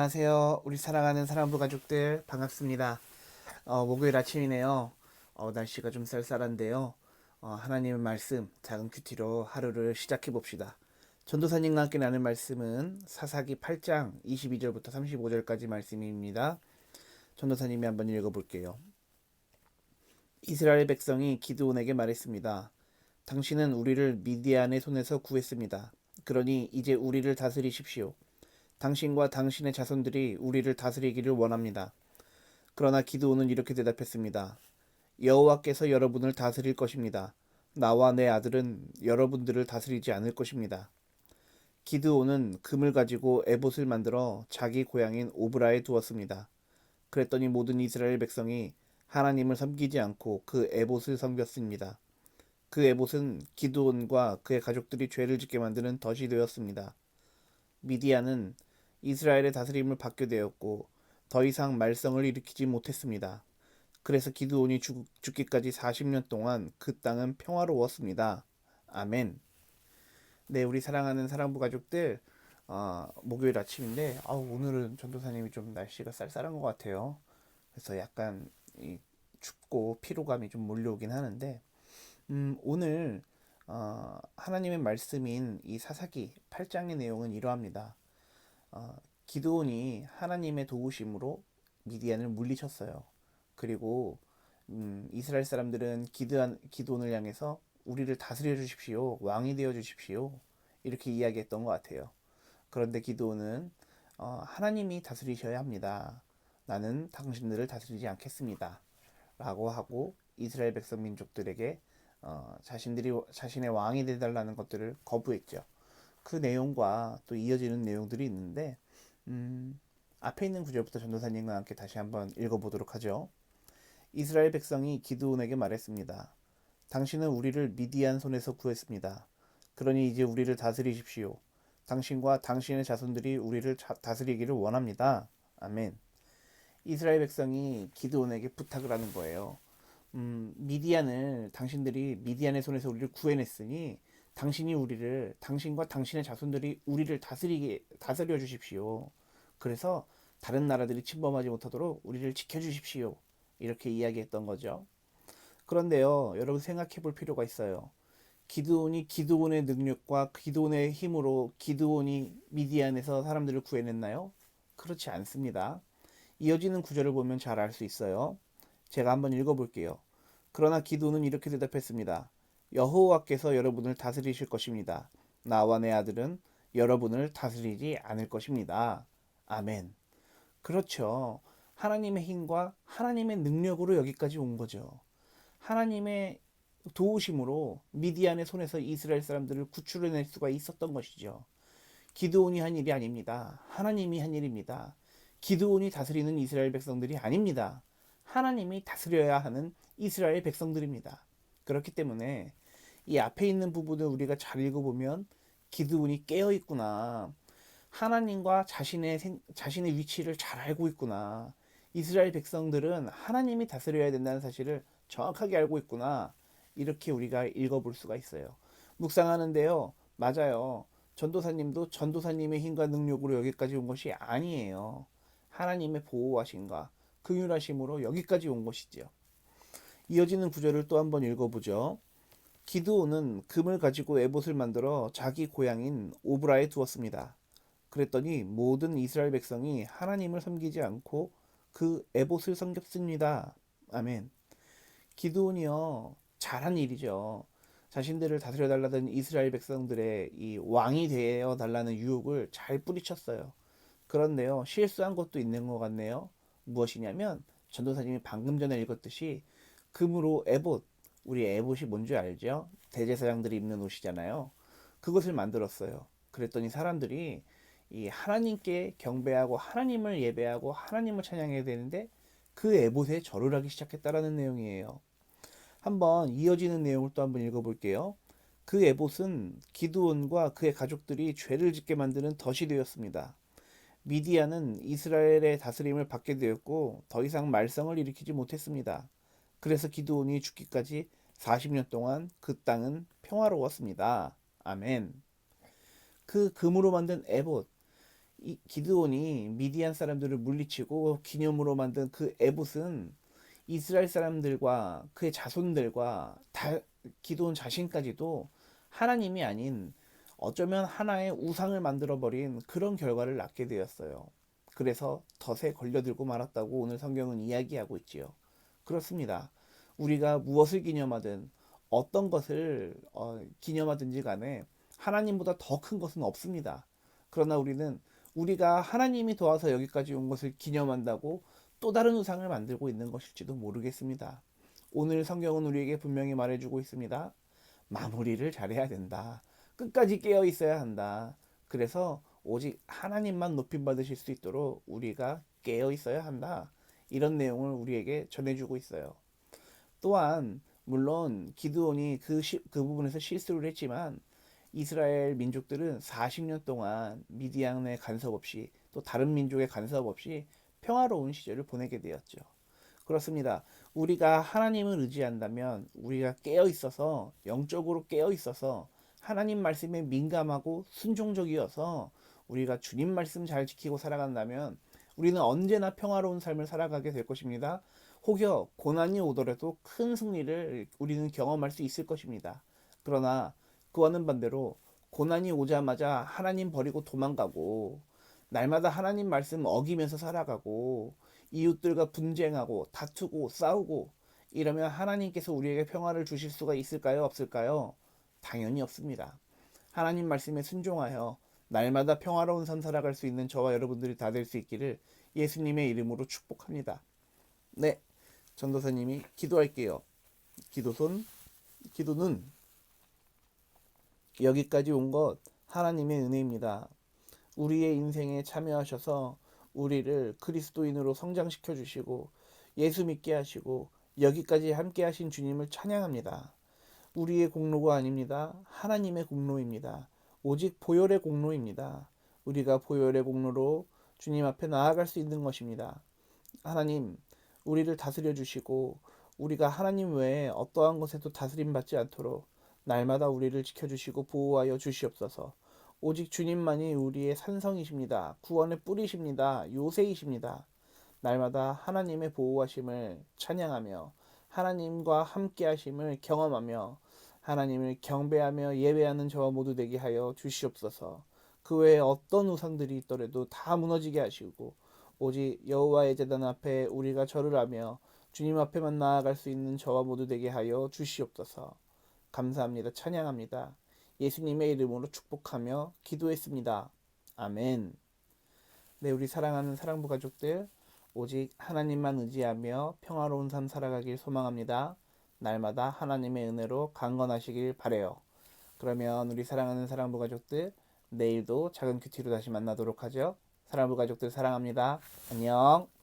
안녕하세요. 우리 사랑하는 사랑부 가족들 반갑습니다. 목요일 아침이네요. 날씨가 좀 쌀쌀한데요. 하나님의 말씀 작은 큐티로 하루를 시작해 봅시다. 전도사님과 함께 나눌 말씀은 사사기 8장 22절부터 35절까지 말씀입니다. 전도사님이 한번 읽어볼게요. 이스라엘 백성이 기드온에게 말했습니다. 당신은 우리를 미디안의 손에서 구했습니다. 그러니 이제 우리를 다스리십시오. 당신과 당신의 자손들이 우리를 다스리기를 원합니다. 그러나 기드온은 이렇게 대답했습니다. 여호와께서 여러분을 다스릴 것입니다. 나와 내 아들은 여러분들을 다스리지 않을 것입니다. 기드온은 금을 가지고 에봇을 만들어 자기 고향인 오브라에 두었습니다. 그랬더니 모든 이스라엘 백성이 하나님을 섬기지 않고 그 에봇을 섬겼습니다. 그 에봇은 기드온과 그의 가족들이 죄를 짓게 만드는 덫이 되었습니다. 미디안은 이스라엘의 다스림을 받게 되었고 더 이상 말썽을 일으키지 못했습니다. 그래서 기드온이 죽기까지 40년 동안 그 땅은 평화로웠습니다. 아멘. 네, 우리 사랑하는 사랑부 가족들, 목요일 아침인데 오늘은 전도사님이 좀 날씨가 쌀쌀한 것 같아요. 그래서 약간 춥고 피로감이 좀 몰려오긴 하는데 오늘 하나님의 말씀인 이 사사기 8장의 내용은 이러합니다. 기드온이 하나님의 도우심으로 미디안을 물리쳤어요. 그리고 이스라엘 사람들은 기드온을 향해서 우리를 다스려 주십시오. 왕이 되어 주십시오. 이렇게 이야기했던 것 같아요. 그런데 기드온은 하나님이 다스리셔야 합니다. 나는 당신들을 다스리지 않겠습니다. 라고 하고 이스라엘 백성 민족들에게 자신의 왕이 되달라는 것들을 거부했죠. 그 내용과 또 이어지는 내용들이 있는데 앞에 있는 구절부터 전도사님과 함께 다시 한번 읽어보도록 하죠. 이스라엘 백성이 기드온에게 말했습니다. 당신은 우리를 미디안 손에서 구했습니다. 그러니 이제 우리를 다스리십시오. 당신과 당신의 자손들이 우리를 다스리기를 원합니다. 아멘. 이스라엘 백성이 기드온에게 부탁을 하는 거예요. 당신들이 미디안의 손에서 우리를 구해냈으니 당신과 당신의 자손들이 우리를 다스려 주십시오. 그래서 다른 나라들이 침범하지 못하도록 우리를 지켜주십시오. 이렇게 이야기했던 거죠. 그런데요, 여러분 생각해 볼 필요가 있어요. 기드온이 기드온의 능력과 기드온의 힘으로 기드온이 미디안에서 사람들을 구해냈나요? 그렇지 않습니다. 이어지는 구절을 보면 잘 알 수 있어요. 제가 한번 읽어볼게요. 그러나 기드온은 이렇게 대답했습니다. 여호와께서 여러분을 다스리실 것입니다. 나와 내 아들은 여러분을 다스리지 않을 것입니다. 아멘. 그렇죠. 하나님의 힘과 하나님의 능력으로 여기까지 온 거죠. 하나님의 도우심으로 미디안의 손에서 이스라엘 사람들을 구출해낼 수가 있었던 것이죠. 기드온이 한 일이 아닙니다. 하나님이 한 일입니다. 기드온이 다스리는 이스라엘 백성들이 아닙니다. 하나님이 다스려야 하는 이스라엘 백성들입니다. 그렇기 때문에 이 앞에 있는 부분을 우리가 잘 읽어보면 기드온이 깨어 있구나. 하나님과 자신의 위치를 잘 알고 있구나. 이스라엘 백성들은 하나님이 다스려야 된다는 사실을 정확하게 알고 있구나. 이렇게 우리가 읽어볼 수가 있어요. 묵상하는데요. 맞아요. 전도사님도 전도사님의 힘과 능력으로 여기까지 온 것이 아니에요. 하나님의 보호하심과 긍휼하심으로 여기까지 온 것이지요. 이어지는 구절을 또 한번 읽어보죠. 기드온은 금을 가지고 에봇을 만들어 자기 고향인 오브라에 두었습니다. 그랬더니 모든 이스라엘 백성이 하나님을 섬기지 않고 그 에봇을 섬겼습니다. 아멘. 기드온이요, 잘한 일이죠. 자신들을 다스려 달라던 이스라엘 백성들의 이 왕이 되어 달라는 유혹을 잘 뿌리쳤어요. 그런데요, 실수한 것도 있는 것 같네요. 무엇이냐면 전도사님이 방금 전에 읽었듯이 금으로 에봇, 우리 에봇이 뭔지 알죠? 대제사장들이 입는 옷이잖아요. 그것을 만들었어요. 그랬더니 사람들이 이 하나님께 경배하고 하나님을 예배하고 하나님을 찬양해야 되는데 그 에봇에 절을 하기 시작했다라는 내용이에요. 한번 이어지는 내용을 또 한번 읽어볼게요. 그 에봇은 기드온과 그의 가족들이 죄를 짓게 만드는 덫이 되었습니다. 미디안은 이스라엘의 다스림을 받게 되었고 더 이상 말썽을 일으키지 못했습니다. 그래서 기드온이 죽기까지 40년 동안 그 땅은 평화로웠습니다. 아멘. 그 금으로 만든 에봇, 이 기드온이 미디안 사람들을 물리치고 기념으로 만든 그 에봇은 이스라엘 사람들과 그의 자손들과 기드온 자신까지도 하나님이 아닌 어쩌면 하나의 우상을 만들어버린 그런 결과를 낳게 되었어요. 그래서 덫에 걸려들고 말았다고 오늘 성경은 이야기하고 있지요. 그렇습니다. 우리가 무엇을 기념하든 어떤 것을 기념하든지 간에 하나님보다 더 큰 것은 없습니다. 그러나 우리는 우리가 하나님이 도와서 여기까지 온 것을 기념한다고 또 다른 우상을 만들고 있는 것일지도 모르겠습니다. 오늘 성경은 우리에게 분명히 말해주고 있습니다. 마무리를 잘해야 된다. 끝까지 깨어 있어야 한다. 그래서 오직 하나님만 높임 받으실 수 있도록 우리가 깨어 있어야 한다. 이런 내용을 우리에게 전해주고 있어요. 또한 물론 기드온이 그 부분에서 실수를 했지만 이스라엘 민족들은 40년 동안 미디안의 간섭 없이 또 다른 민족의 간섭 없이 평화로운 시절을 보내게 되었죠. 그렇습니다. 우리가 하나님을 의지한다면 우리가 깨어 있어서 영적으로 깨어 있어서 하나님 말씀에 민감하고 순종적이어서 우리가 주님 말씀 잘 지키고 살아간다면 우리는 언제나 평화로운 삶을 살아가게 될 것입니다. 혹여 고난이 오더라도 큰 승리를 우리는 경험할 수 있을 것입니다. 그러나 그와는 반대로 고난이 오자마자 하나님 버리고 도망가고 날마다 하나님 말씀 어기면서 살아가고 이웃들과 분쟁하고 다투고 싸우고 이러면 하나님께서 우리에게 평화를 주실 수가 있을까요? 없을까요? 당연히 없습니다. 하나님 말씀에 순종하여 날마다 평화로운 삶 살아갈 수 있는 저와 여러분들이 다 될 수 있기를 예수님의 이름으로 축복합니다. 네, 전도사님이 기도할게요. 기도는 여기까지 온 것 하나님의 은혜입니다. 우리의 인생에 참여하셔서 우리를 그리스도인으로 성장시켜 주시고 예수 믿게 하시고 여기까지 함께 하신 주님을 찬양합니다. 우리의 공로가 아닙니다. 하나님의 공로입니다. 오직 보혈의 공로입니다. 우리가 보혈의 공로로 주님 앞에 나아갈 수 있는 것입니다. 하나님, 우리를 다스려 주시고 우리가 하나님 외에 어떠한 것에도 다스림 받지 않도록 날마다 우리를 지켜주시고 보호하여 주시옵소서. 오직 주님만이 우리의 산성이십니다. 구원의 뿌리십니다. 요새이십니다. 날마다 하나님의 보호하심을 찬양하며 하나님과 함께 하심을 경험하며 하나님을 경배하며 예배하는 저와 모두 되게 하여 주시옵소서. 그 외에 어떤 우상들이 있더라도 다 무너지게 하시고 오직 여호와의 제단 앞에 우리가 절을 하며 주님 앞에만 나아갈 수 있는 저와 모두 되게 하여 주시옵소서. 감사합니다. 찬양합니다. 예수님의 이름으로 축복하며 기도했습니다. 아멘. 네, 우리 사랑하는 사랑부 가족들, 오직 하나님만 의지하며 평화로운 삶 살아가길 소망합니다. 날마다 하나님의 은혜로 강건하시길 바래요. 그러면 우리 사랑하는 사랑부 가족들, 내일도 작은 큐티로 다시 만나도록 하죠. 사랑부 가족들 사랑합니다. 안녕.